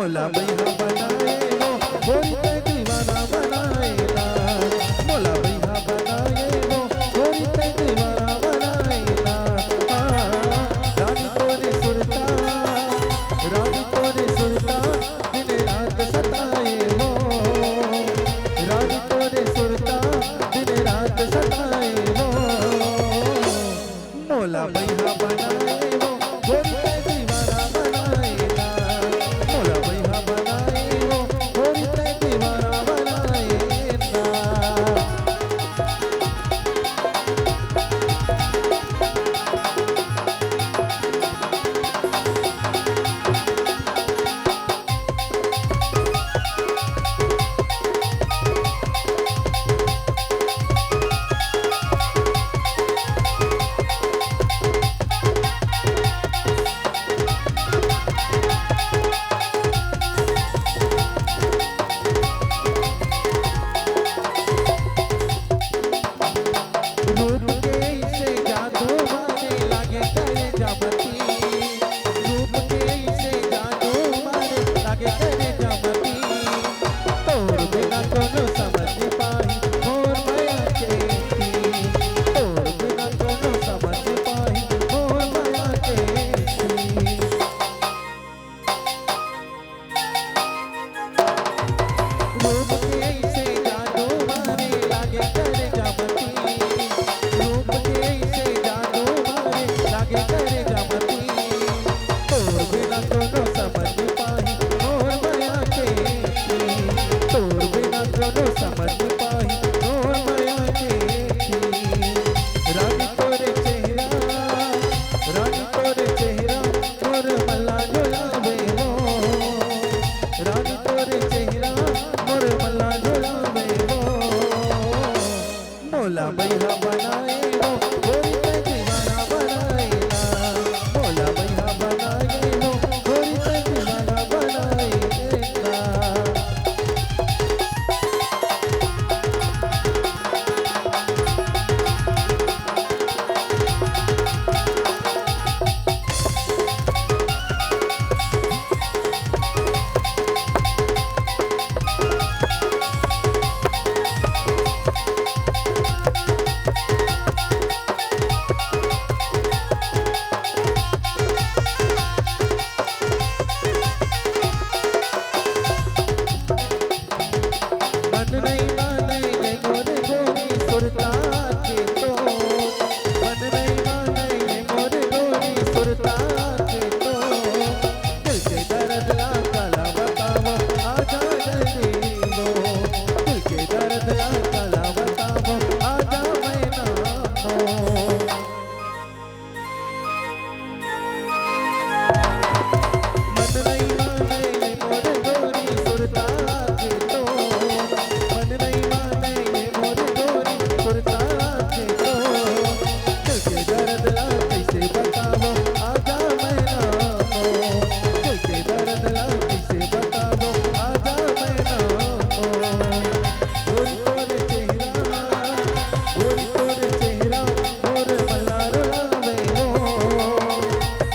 मोला भैया बनाए वो गोरी ते दीवाना बनाएला। मोला भैया बनाए वो गोरी ते दीवाना बनाएला। रानी तोरे सुरता दिन रात सताए वो। रानी तोरे सुरता दिन रात सताए वो। मोला भैया बनाए वो गोरी ते दीवाना बनाएला। मोला भैया बनाए वो गोरी ते दीवाना बनाएला। रूप के इसे जादू मारे लागे करे जामती। रूप के इसे जादू मारे लागे करे जामती। तोर बिना कोनो समझ पाई मोर माया के थी। तोर बिना कोनो समझ पाई मोर माया के थी। रूप के इसे जादू मारे लागे करे जामती। रूप के इसे जादू मारे लागे करे जामती। तोर बिना कोनो समझ पाई मोर माया के थी। तोर बिना कोनो समझ पाई मोर माया के थी। रानी तोरे चेहरा मोर मल्ला झुलावे वो। रानी तोरे चेहरा मोर मल्ला झुलावे वो। मोला भैया बनाए वो गोरी ते दीवाना बनाएला। मोला भैया बनाए वो गोरी ते दीवाना बनाएला। मन नहीं माने ये गोरे गोरी सुरता के तो। मन नहीं माने ये गोरे गोरी सुरता के तो। दिल के दर्द ला काला बताओ आजा जल्दी वो। दिल के दर्द ला काला बताओ आजा मैं ना हो। मन नहीं माने ये गोरे गोरी सुरता के तो। मन नहीं माने ये मोर गोरी सुरता के तो। दिल के दर्द ला कैसे बताओ आजा मैं ना हो। दिल के दर्द ला कैसे बताओ आजा मैं ना हो। गोरी तोरे चेहरा मोर मल्ला रुलावे वो।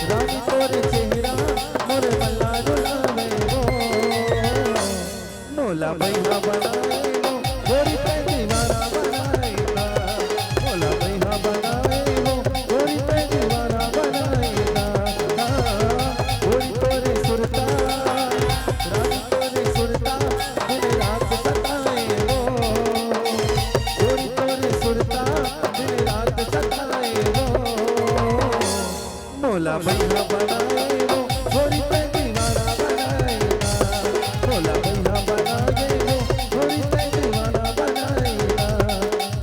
रानी तोरे चेहरा मोर मल्ला रुलावे वो। मोला भैया बनाए वो गोरी ते दीवाना बनाएला। मोला भैया बनाए वो गोरी ते दीवाना बनाएला। गोरी तोरे सुरता दिन रात सताए वो। गोरी तोरे सुरता दिन रात सताए वो। मोला भैया बनाए वो गोरी ते दीवाना बनाएला। मोला भैया बनाए वो गोरी ते दीवाना बनाएला।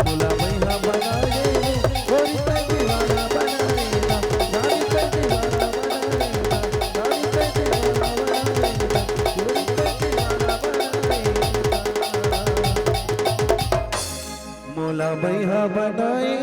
मोला भैया बनाए वो गोरी ते दीवाना बनाएला। रानी ते दीवाना बनाएला। रानी ते दीवाना बनाएला। गोरी ते दीवाना बनाएला। मोला भैया बनाए।